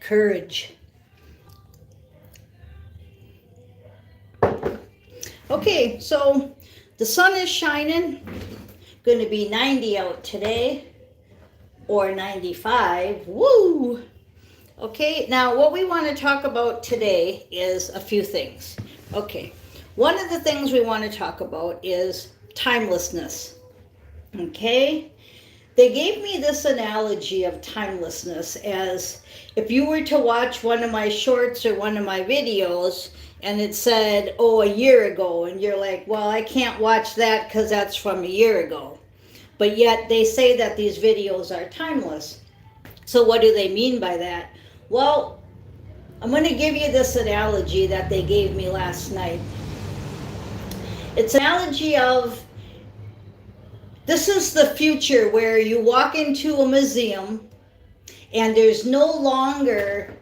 Courage. Okay, so the sun is shining. Going to be 90 out today, or 95. Woo! Okay, now what we want to talk about today is a few things. Okay, one of the things we want to talk about is timelessness. Okay, they gave me this analogy of timelessness as if you were to watch one of my shorts or one of my videos and it said, oh, a year ago, and you're like, well, I can't watch that because that's from a year ago. But yet they say that these videos are timeless. So what do they mean by that? Well, I'm going to give you this analogy that they gave me last night. It's an analogy of, this is the future where you walk into a museum and there's no longer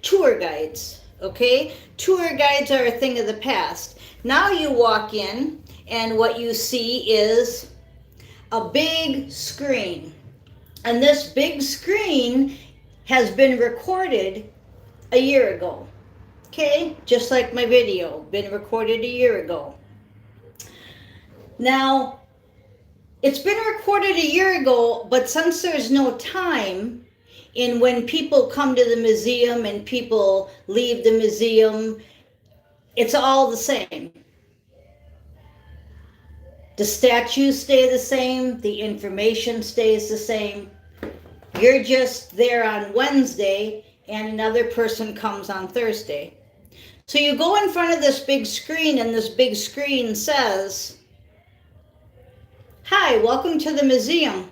tour guides, okay? Tour guides are a thing of the past. Now you walk in and what you see is a big screen. And this big screen has been recorded a year ago, okay? Just like my video, been recorded a year ago. Now, it's been recorded a year ago, but since there's no time in when people come to the museum and people leave the museum, it's all the same. The statues stay the same, the information stays the same. You're just there on Wednesday and another person comes on Thursday. So you go in front of this big screen and this big screen says, hi, welcome to the museum.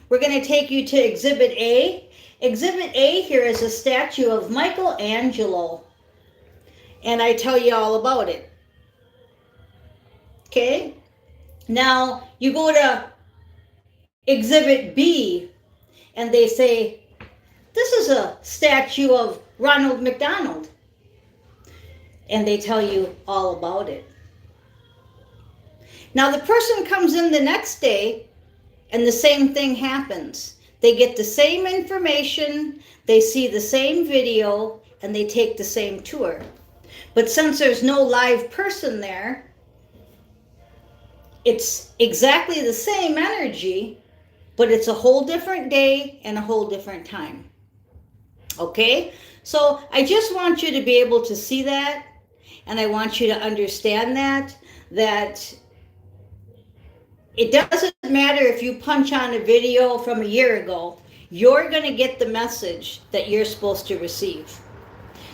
We're going to take you to Exhibit A. Exhibit A here is a statue of Michelangelo. And I tell you all about it. Okay? Now, you go to Exhibit B and they say, this is a statue of Ronald McDonald. And they tell you all about it. Now the person comes in the next day and the same thing happens. They get the same information, they see the same video, and they take the same tour. But since there's no live person there, it's exactly the same energy, but it's a whole different day and a whole different time. Okay? So I just want you to be able to see that, and I want you to understand that it doesn't matter if you punch on a video from a year ago, you're going to get the message that you're supposed to receive.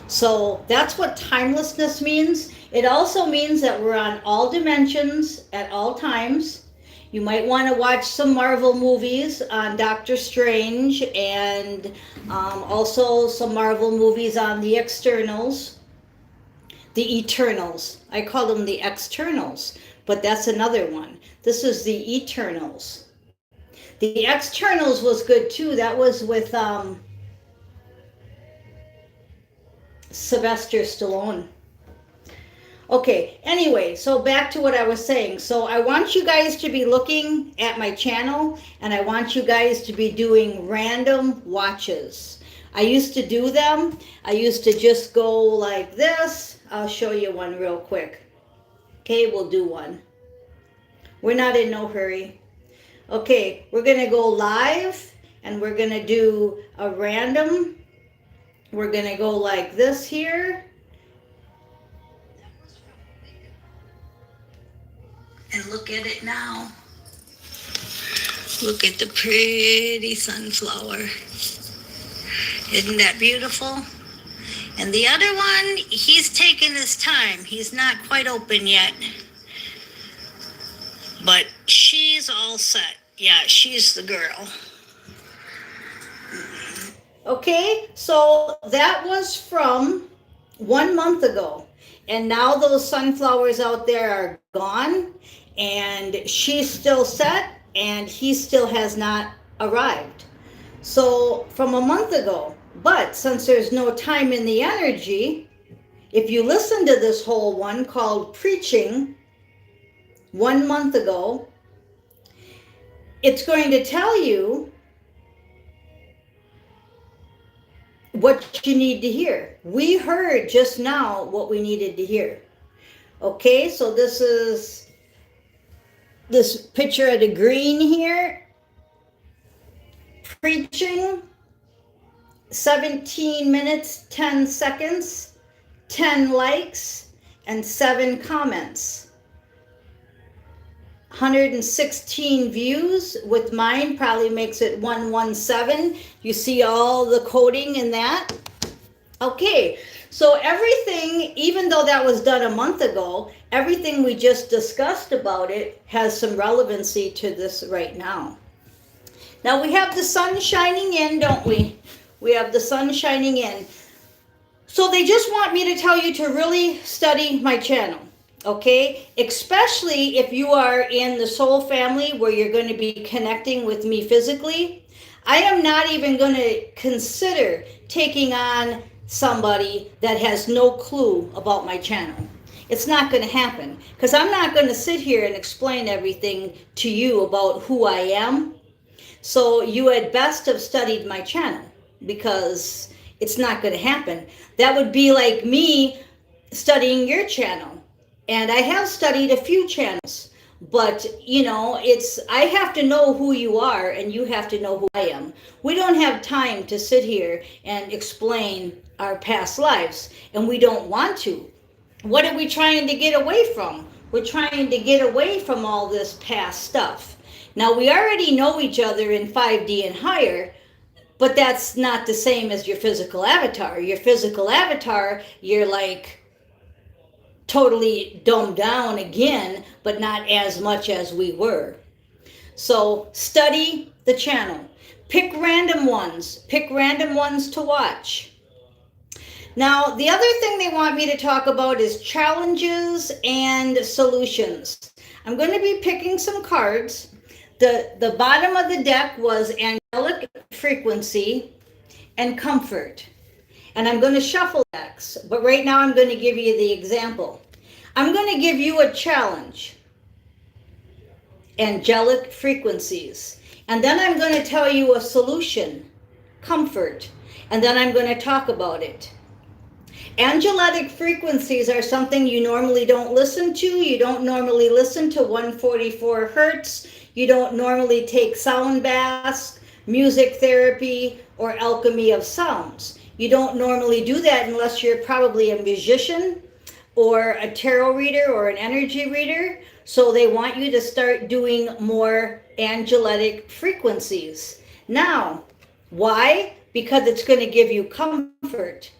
So that's what timelessness means. It also means that we're on all dimensions at all times. You might want to watch some Marvel movies on Doctor Strange and also some Marvel movies on the externals, the Eternals. I call them the externals, but that's another one. This is the Eternals. The externals was good too. That was with Sylvester Stallone. Okay, anyway, so back to what I was saying. So I want you guys to be looking at my channel, and I want you guys to be doing random watches. I used to do them. I used to just go like this. I'll show you one real quick. Okay, we'll do one. We're not in no hurry. Okay, we're going to go live, and we're going to do a random. We're going to go like this here. And look at it now. Look at the pretty sunflower. Isn't that beautiful? And the other one, he's taking his time. He's not quite open yet. But she's all set. Yeah, she's the girl. Okay, so that was from 1 month ago. And now those sunflowers out there are gone. And she's still set. And he still has not arrived. So from a month ago. But since there's no time in the energy, if you listen to this whole one called Preaching 1 month ago, it's going to tell you what you need to hear. We heard just now what we needed to hear. Okay, so this is this picture of the green here, preaching, 17 minutes, 10 seconds, 10 likes, and 7 comments. 116 views. With mine probably makes it 117. You see all the coding in that? Okay, so everything, even though that was done a month ago, everything we just discussed about it has some relevancy to this right now. Now we have the sun shining in, don't we? We have the sun shining in. So they just want me to tell you to really study my channel. Okay, especially if you are in the soul family where you're going to be connecting with me physically. I am not even going to consider taking on somebody that has no clue about my channel. It's not going to happen because I'm not going to sit here and explain everything to you about who I am. So you had best have studied my channel because it's not going to happen. That would be like me studying your channel. And I have studied a few channels, but you know, I have to know who you are and you have to know who I am. We don't have time to sit here and explain our past lives, and we don't want to. What are we trying to get away from? We're trying to get away from all this past stuff. Now, we already know each other in 5D and higher, but that's not the same as your physical avatar. Your physical avatar, you're like totally dumbed down again, but not as much as we were. So study the channel. Pick random ones. Pick random ones to watch. Now, the other thing they want me to talk about is challenges and solutions. I'm going to be picking some cards. The bottom of the deck was angelic frequency and comfort. And I'm going to shuffle decks, but right now I'm going to give you the example. I'm going to give you a challenge, angelic frequencies, and then I'm going to tell you a solution, comfort, and then I'm going to talk about it. Angelic frequencies are something you normally don't listen to. You don't normally listen to 144 hertz. You don't normally take sound baths, music therapy, or alchemy of sounds. You don't normally do that unless you're probably a musician or a tarot reader or an energy reader. So they want you to start doing more angelic frequencies. Now, why? Because it's going to give you comfort.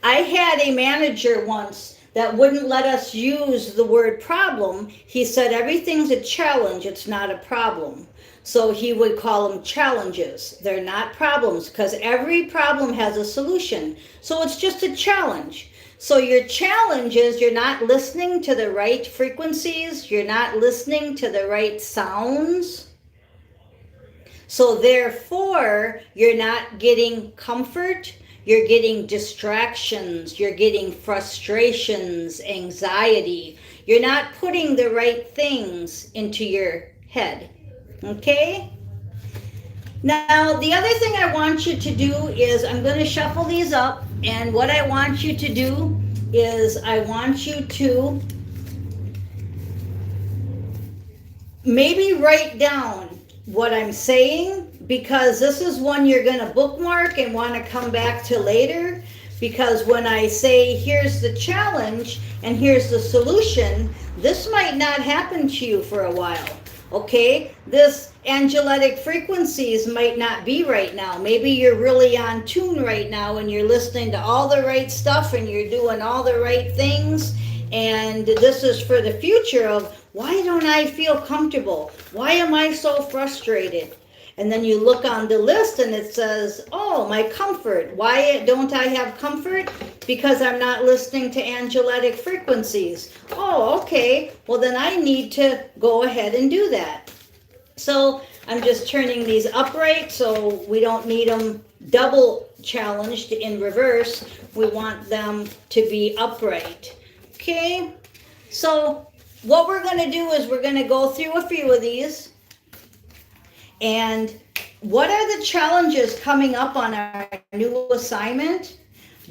I had a manager once that wouldn't let us use the word problem. He said everything's a challenge, it's not a problem. So he would call them challenges. They're not problems because every problem has a solution. So it's just a challenge. So your challenge is you're not listening to the right frequencies. You're not listening to the right sounds. So therefore, you're not getting comfort. You're getting distractions. You're getting frustrations, anxiety. You're not putting the right things into your head. Okay? Now, the other thing I want you to do is I'm going to shuffle these up, and what I want you to do is I want you to maybe write down what I'm saying, because this is one you're going to bookmark and want to come back to later, because when I say here's the challenge and here's the solution, this might not happen to you for a while. Okay, this angelic frequencies might not be right now. Maybe you're really on tune right now and you're listening to all the right stuff and you're doing all the right things. And this is for the future of, why don't I feel comfortable? Why am I so frustrated? And then you look on the list and it says, oh, my comfort. Why don't I have comfort? Because I'm not listening to angelic frequencies. Oh, okay. Well, then I need to go ahead and do that. So I'm just turning these upright so we don't need them double challenged in reverse. We want them to be upright. Okay. So what we're going to do is we're going to go through a few of these. And what are the challenges coming up on our new assignment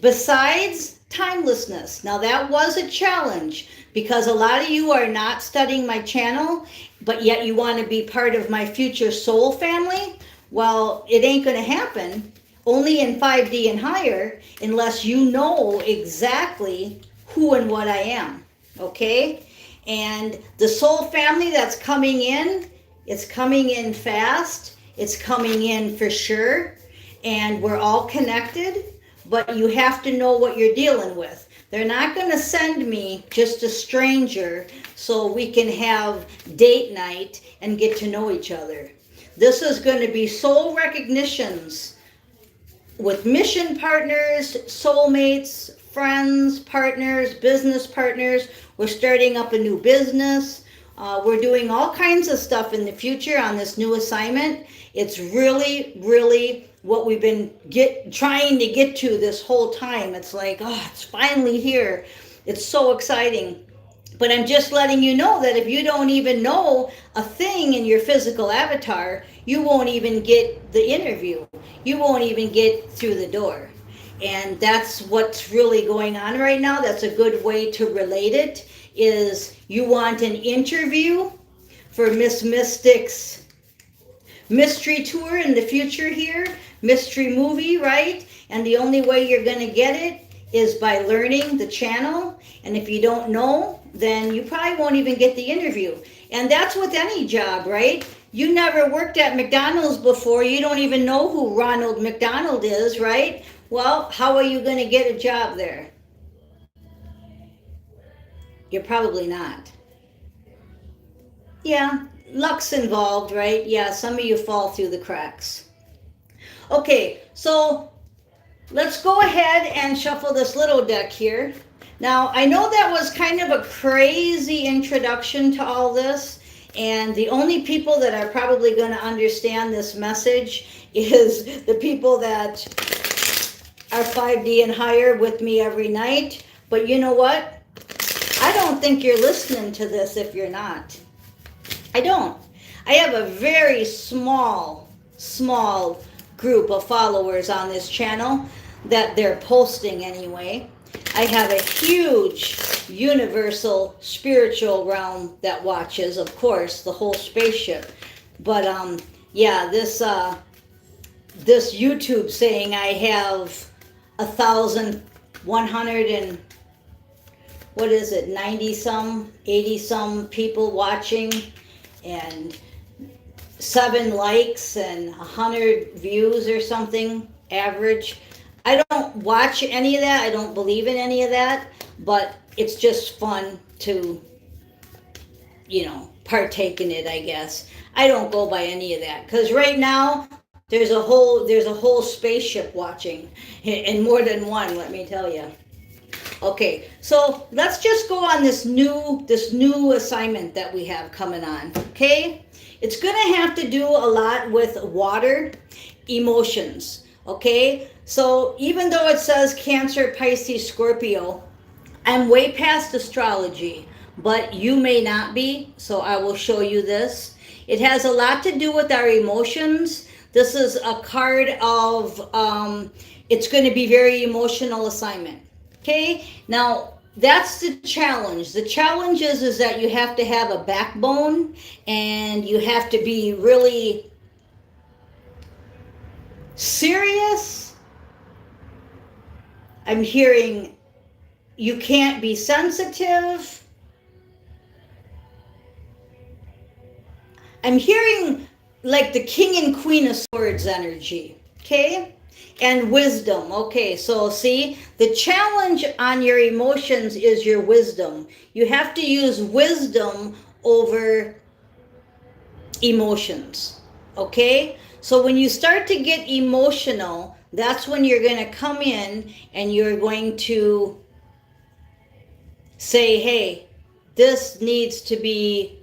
besides timelessness? Now, that was a challenge because a lot of you are not studying my channel, but yet you want to be part of my future soul family. Well, it ain't going to happen only in 5D and higher unless you know exactly who and what I am. Okay? And the soul family that's coming in, it's coming in fast. It's coming in for sure. And we're all connected, but you have to know what you're dealing with. They're not going to send me just a stranger so we can have date night and get to know each other. This is going to be soul recognitions with mission partners, soulmates, friends, partners, business partners. We're starting up a new business. We're doing all kinds of stuff in the future on this new assignment. It's really, really what we've been trying to get to this whole time. It's like, oh, it's finally here. It's so exciting. But I'm just letting you know that if you don't even know a thing in your physical avatar, you won't even get the interview. You won't even get through the door. And that's what's really going on right now. That's a good way to relate it, is you want an interview for Miss Mystic's mystery tour in the future here, mystery movie, right? And the only way you're going to get it is by learning the channel. And if you don't know, then you probably won't even get the interview. And that's with any job, right? You never worked at McDonald's before. You don't even know who Ronald McDonald is, right? Well, how are you going to get a job there? You're probably not. Yeah, luck's involved, right? Yeah, some of you fall through the cracks. Okay, so let's go ahead and shuffle this little deck here. Now, I know that was kind of a crazy introduction to all this, and the only people that are probably going to understand this message is the people that are 5D and higher with me every night. But you know what? I don't think you're listening to this if you're not. I don't. I have a very small group of followers on this channel that they're posting anyway. I have a huge universal spiritual realm that watches, of course, the whole spaceship. But yeah, this YouTube saying I have 1,100 and what is it, 90 some, 80 some people watching, and 7 likes and 100 views or something average. I don't watch any of that. I don't believe in any of that, but it's just fun to, partake in it, I guess. I don't go by any of that because right now there's a whole spaceship watching, and more than one, let me tell you. Okay, so let's just go on this new assignment that we have coming on. Okay, it's gonna have to do a lot with water, emotions. Okay, so even though it says Cancer, Pisces, Scorpio, I'm way past astrology, but you may not be, so I will show you this. It has a lot to do with our emotions. This is a card of, it's going to be very emotional assignment. Okay, now that's the challenge. The challenge is that you have to have a backbone and you have to be really serious. I'm hearing you can't be sensitive. I'm hearing like the King and Queen of Swords energy, okay? And wisdom, okay? So see, the challenge on your emotions is your wisdom. You have to use wisdom over emotions, okay? So when you start to get emotional, that's when you're going to come in and you're going to say, hey, this needs to be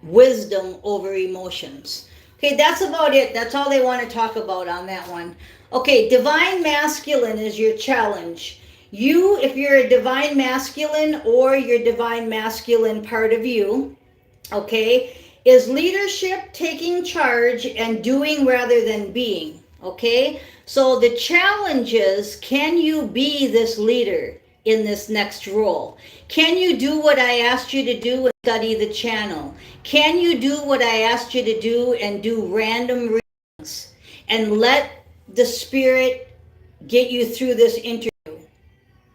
wisdom over emotions. Okay, that's about it. That's all they want to talk about on that one. Okay, divine masculine is your challenge. You, if you're a divine masculine or your divine masculine part of you, okay, is leadership taking charge and doing rather than being? Okay, so the challenge is, can you be this leader in this next role? Can you do what I asked you to do and study the channel? Can you do what I asked you to do and do random readings and let the Spirit get you through this interview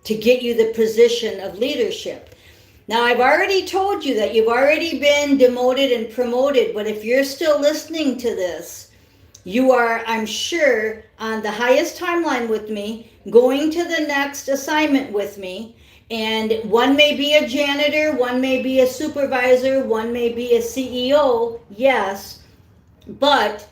to get you the position of leadership? Now, I've already told you that you've already been demoted and promoted, but if you're still listening to this, you are, I'm sure, on the highest timeline with me, going to the next assignment with me, and one may be a janitor, one may be a supervisor, one may be a CEO, yes, but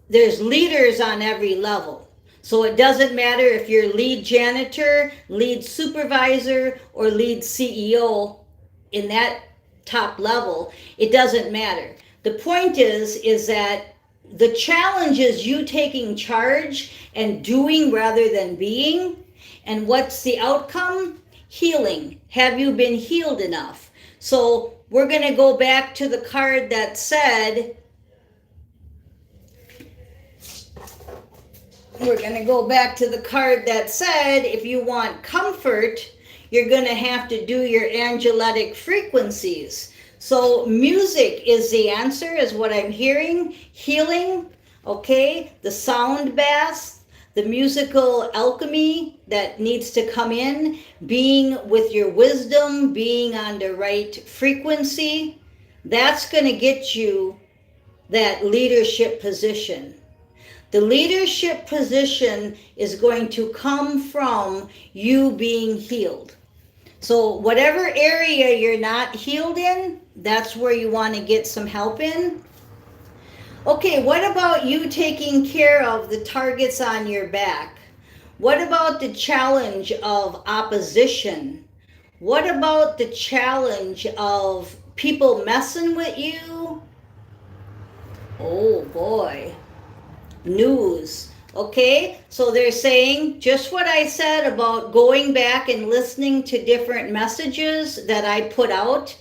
there's leaders on every level. So it doesn't matter if you're lead janitor, lead supervisor, or lead CEO in that top level. It doesn't matter. The point is that the challenge is you taking charge and doing rather than being. And what's the outcome? Healing. Have you been healed enough? So we're going to go back to the card that said, if you want comfort, you're going to have to do your angelic frequencies. So music is the answer, is what I'm hearing. Healing, okay? The sound baths, the musical alchemy that needs to come in, being with your wisdom, being on the right frequency, that's going to get you that leadership position. The leadership position is going to come from you being healed. So whatever area you're not healed in, that's where you want to get some help in. Okay, what about you taking care of the targets on your back? What about the challenge of opposition? What about the challenge of people messing with you? Oh boy. News. Okay, so they're saying just what I said about going back and listening to different messages that I put out.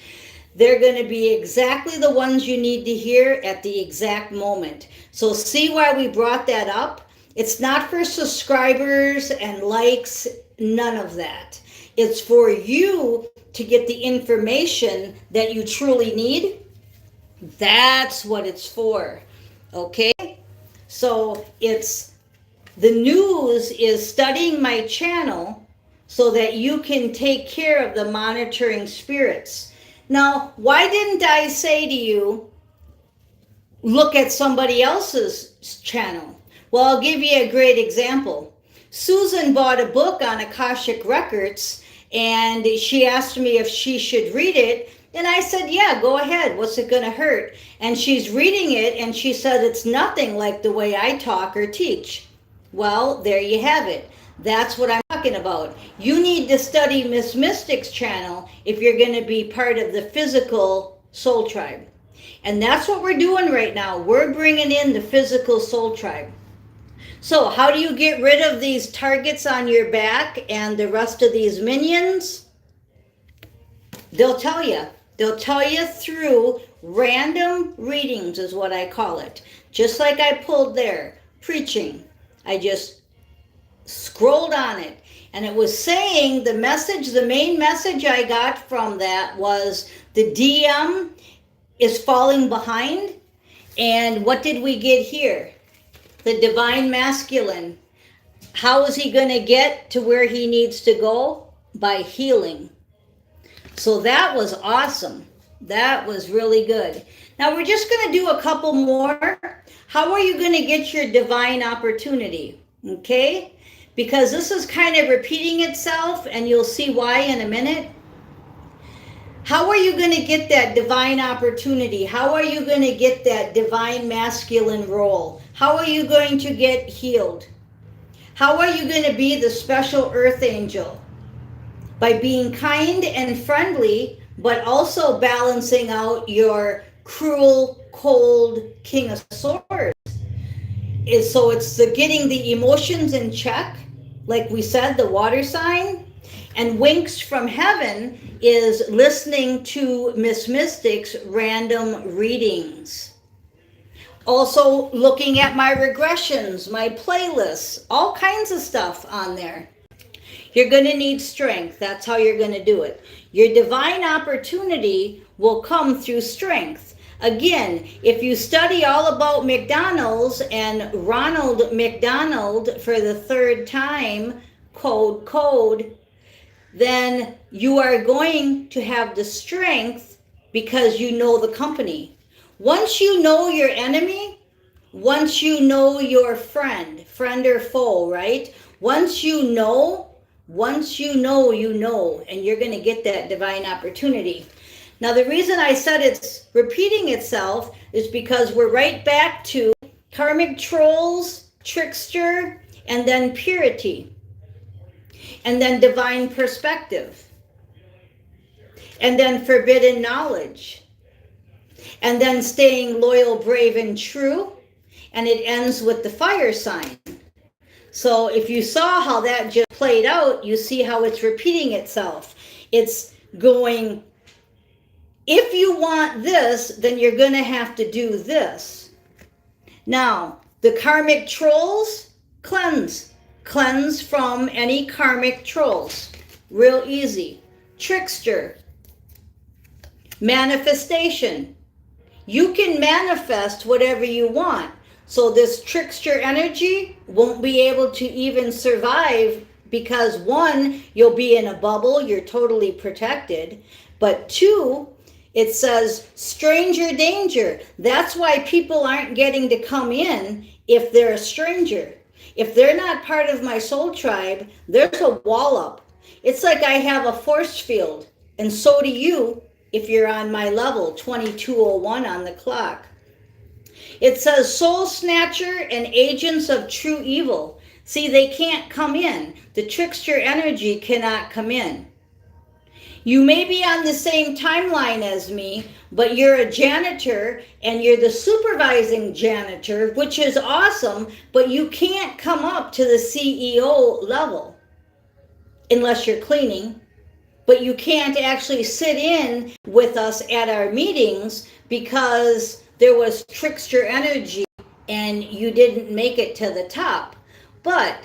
They're going to be exactly the ones you need to hear at the exact moment. So see why we brought that up? It's not for subscribers and likes, none of that. It's for you to get the information that you truly need. That's what it's for. Okay? So it's, the news is studying my channel so that you can take care of the monitoring spirits. Now, why didn't I say to you, look at somebody else's channel? Well, I'll give you a great example. Susan bought a book on Akashic Records, and she asked me if she should read it. And I said, yeah, go ahead. What's it going to hurt? And she's reading it, and she said it's nothing like the way I talk or teach. Well, there you have it. That's what I'm talking about. You need to study Miss Mystic's channel if you're going to be part of the physical soul tribe. And that's what we're doing right now. We're bringing in the physical soul tribe. So how do you get rid of these targets on your back and the rest of these minions? They'll tell you. They'll tell you through random readings is what I call it. Just like I pulled there, preaching. I just scrolled on it. And it was saying the message, the main message I got from that was the DM is falling behind. And what did we get here? The divine masculine. How is he going to get to where he needs to go? By healing. So that was awesome. That was really good. Now we're just going to do a couple more. How are you going to get your divine opportunity? Okay? Because this is kind of repeating itself, and you'll see why in a minute. How are you going to get that divine opportunity? How are you going to get that divine masculine role? How are you going to get healed? How are you going to be the special earth angel? By being kind and friendly, but also balancing out your cruel, cold King of Swords. So it's the getting the emotions in check, like we said, the water sign, And winks from heaven is listening to Miss Mystic's random readings. Also looking at my regressions, my playlists, all kinds of stuff on there. You're going to need strength. That's how you're going to do it. Your divine opportunity will come through strength. Again, if you study all about McDonald's and Ronald McDonald for the third time, code, then you are going to have the strength because you know the company. Once you know your enemy, once you know your friend or foe, right? Once you know, you know, and you're going to get that divine opportunity. Now, the reason I said it's repeating itself is because we're right back to karmic trolls, trickster, and then purity, and then divine perspective, and then forbidden knowledge, and then staying loyal, brave, and true, and it ends with the fire sign. So if you saw how that just played out, you see how it's repeating itself. It's going, if you want this, then you're going to have to do this. Now, the karmic trolls, cleanse. Cleanse from any karmic trolls. Real easy. Trickster. Manifestation. You can manifest whatever you want. So this trickster energy won't be able to even survive because one, you'll be in a bubble, you're totally protected. But two, it says stranger danger. That's why people aren't getting to come in if they're a stranger. If they're not part of my soul tribe, there's a wall up. It's like I have a force field, and so do you if you're on my level, 2201 on the clock. It says soul snatcher and agents of true evil. See, they can't come in. The trickster energy cannot come in. You may be on the same timeline as me, but you're a janitor and you're the supervising janitor, which is awesome, but you can't come up to the CEO level unless you're cleaning. But you can't actually sit in with us at our meetings because there was trickster energy and you didn't make it to the top. But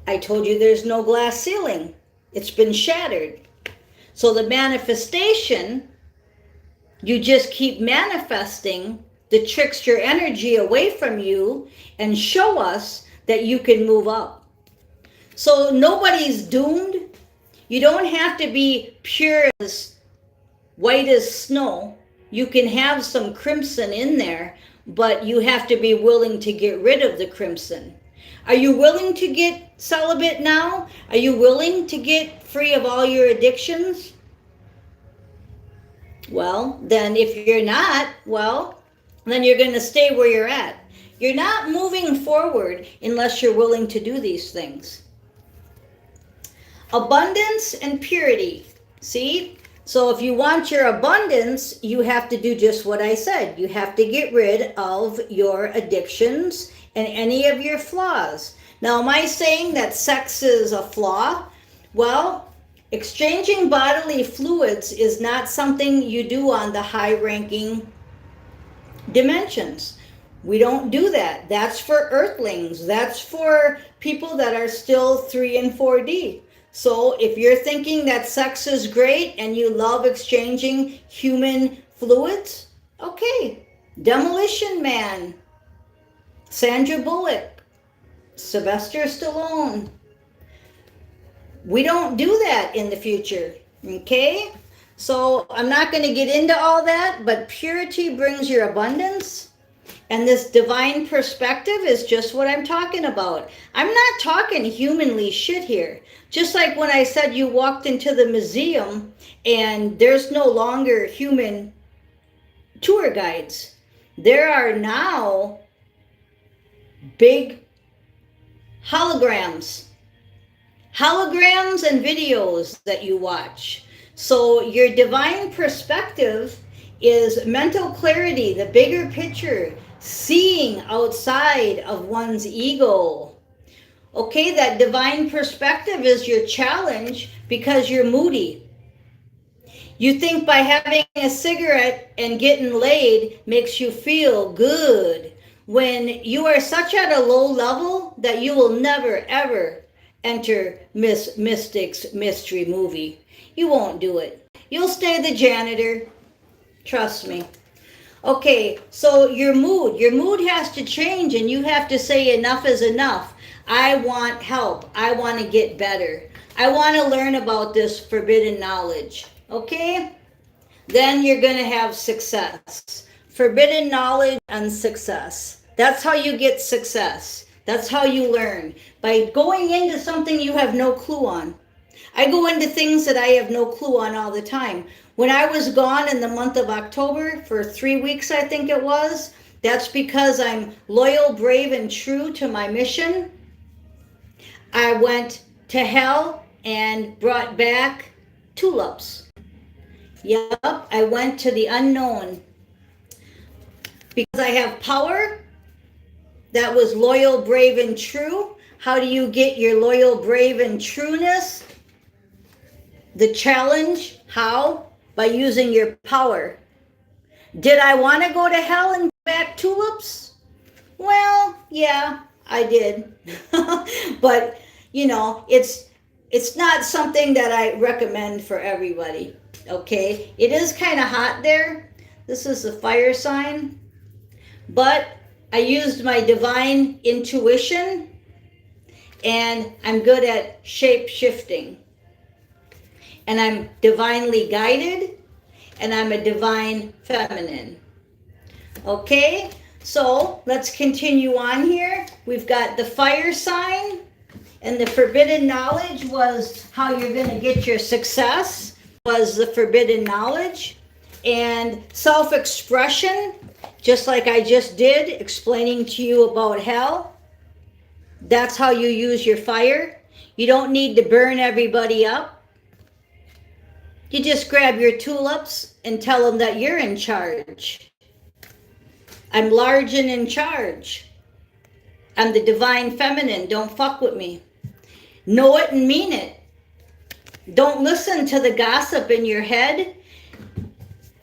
I told you there's no glass ceiling. It's been shattered. So the manifestation, you just keep manifesting the trickster energy away from you and show us that you can move up. So nobody's doomed. You don't have to be pure as white as snow. You can have some crimson in there, but you have to be willing to get rid of the crimson. Are you willing to get celibate now? Are you willing to get free of all your addictions? Well, then if you're not, well, then you're going to stay where you're at. You're not moving forward unless you're willing to do these things. Abundance and purity. See? So if you want your abundance, you have to do just what I said. You have to get rid of your addictions and any of your flaws. Now, am I saying that sex is a flaw? Well, exchanging bodily fluids is not something you do on the high-ranking dimensions. We don't do that. That's for earthlings. That's for people that are still 3 and 4D. So if you're thinking that sex is great and you love exchanging human fluids, okay. Demolition Man, Sandra Bullock, Sylvester Stallone. We don't do that in the future, okay? So I'm not going to get into all that, but purity brings your abundance. And this divine perspective is just what I'm talking about. I'm not talking humanly shit here. Just like when I said you walked into the museum and there's no longer human tour guides. There are now big holograms and videos that you watch. So your divine perspective is mental clarity, the bigger picture, seeing outside of one's ego. Okay, that divine perspective is your challenge because you're moody. You think by having a cigarette and getting laid makes you feel good when you are such at a low level that you will never ever enter Miss Mystic's mystery movie. You won't do it. You'll stay the janitor. Trust me. Okay, so your mood has to change, and you have to say enough is enough. I want help. I want to get better. I want to learn about this forbidden knowledge. Okay? Then you're going to have success. Forbidden knowledge and success. That's how you get success. That's how you learn. By going into something you have no clue on. I go into things that I have no clue on all the time. When I was gone in the month of October for 3 weeks, I think it was, that's because I'm loyal, brave, and true to my mission. I went to hell and brought back tulips. Yep, I went to the unknown. Because I have power, that was loyal, brave, and true. How do you get your loyal, brave, and trueness? The challenge, how? By using your power. Did I want to go to hell and back tulips? Well, yeah, I did. But, you know, it's not something that I recommend for everybody. Okay? It is kind of hot there. This is the fire sign. But I used my divine intuition, and I'm good at shape shifting. And I'm divinely guided, and I'm a divine feminine. Okay, so let's continue on here. We've got the fire sign, and the forbidden knowledge was how you're going to get your success, was the forbidden knowledge. And self-expression, just like I just did, explaining to you about hell. That's how you use your fire. You don't need to burn everybody up. You just grab your tulips and tell them that you're in charge. I'm large and in charge. I'm the divine feminine. Don't fuck with me. Know it and mean it. Don't listen to the gossip in your head.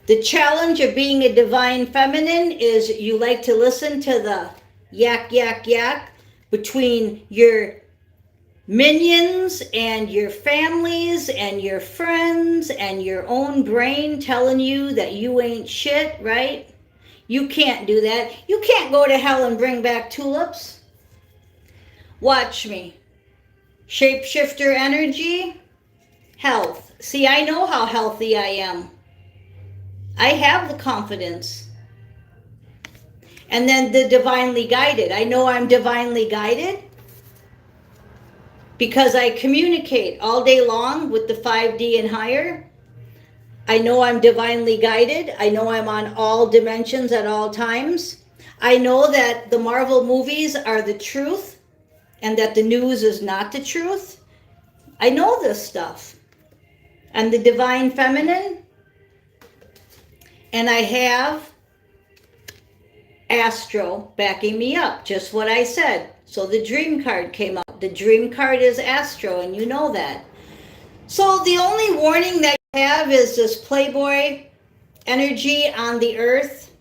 The challenge of being a divine feminine is you like to listen to the yak, yak, yak between your minions and your families and your friends and your own brain telling you that you ain't shit, right? You can't do that. You can't go to hell and bring back tulips. Watch me. Shapeshifter energy, health. See, I know how healthy I am. I have the confidence. And then the divinely guided. I know I'm divinely guided because I communicate all day long with the 5D and higher. I know I'm divinely guided. I know I'm on all dimensions at all times. I know that the Marvel movies are the truth and that the news is not the truth. I know this stuff. And the divine feminine, and I have Astro backing me up, just what I said. So the dream card came up. The dream card is Astro, and you know that. So the only warning that you have is this Playboy energy on the earth.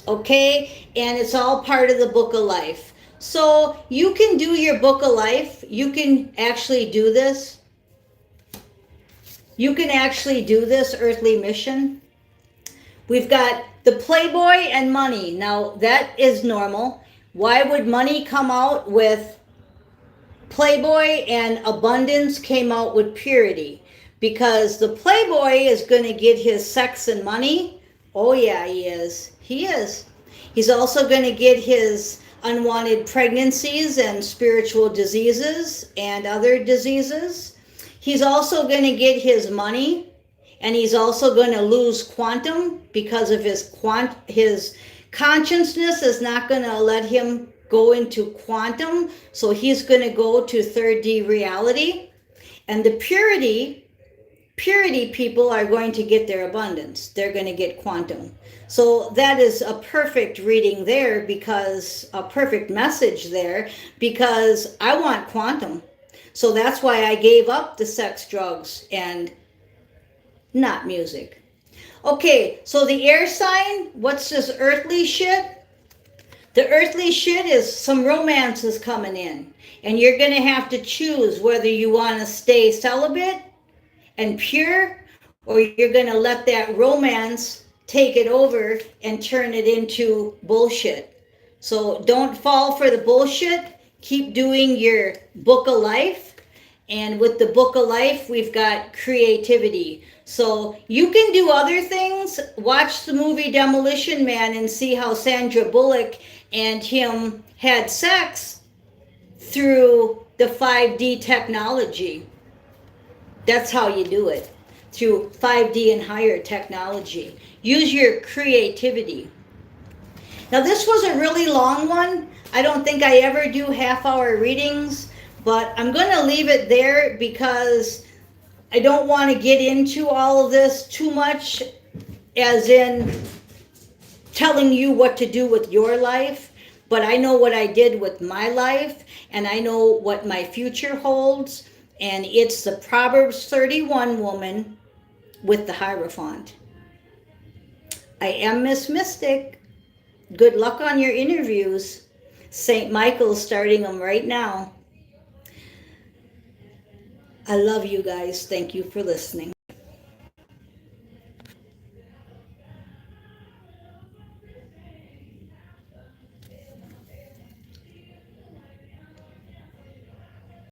Okay? And it's all part of the book of life. So you can do your book of life. You can actually do this. You can actually do this earthly mission. We've got the Playboy and money. Now, that is normal. Why would money come out with Playboy and abundance came out with purity? Because the Playboy is going to get his sex and money. Oh, yeah, he is. He is. He's also going to get his unwanted pregnancies and spiritual diseases and other diseases. He's also going to get his money. And he's also going to lose quantum because of his consciousness is not going to let him go into quantum. So he's going to go to 3D reality. And the purity purity people are going to get their abundance. They're going to get quantum. So that is a perfect reading there, because a perfect message there, because I want quantum. So that's why I gave up the sex, drugs, and not music. Okay, so the air sign, what's this earthly shit? The earthly shit is some romances coming in. And you're going to have to choose whether you want to stay celibate and pure, or you're going to let that romance take it over and turn it into bullshit. So don't fall for the bullshit. Keep doing your book of life. And with the book of life, we've got creativity. So you can do other things. Watch the movie Demolition Man and see how Sandra Bullock and him had sex through the 5D technology. That's how you do it, through 5D and higher technology. Use your creativity. Now this was a really long one. I don't think I ever do half-hour readings, but I'm going to leave it there because I don't want to get into all of this too much, as in telling you what to do with your life. But I know what I did with my life, and I know what my future holds. And it's the Proverbs 31 woman with the Hierophant. I am Miss Mystic. Good luck on your interviews. St. Michael's starting them right now. I love you guys. Thank you for listening.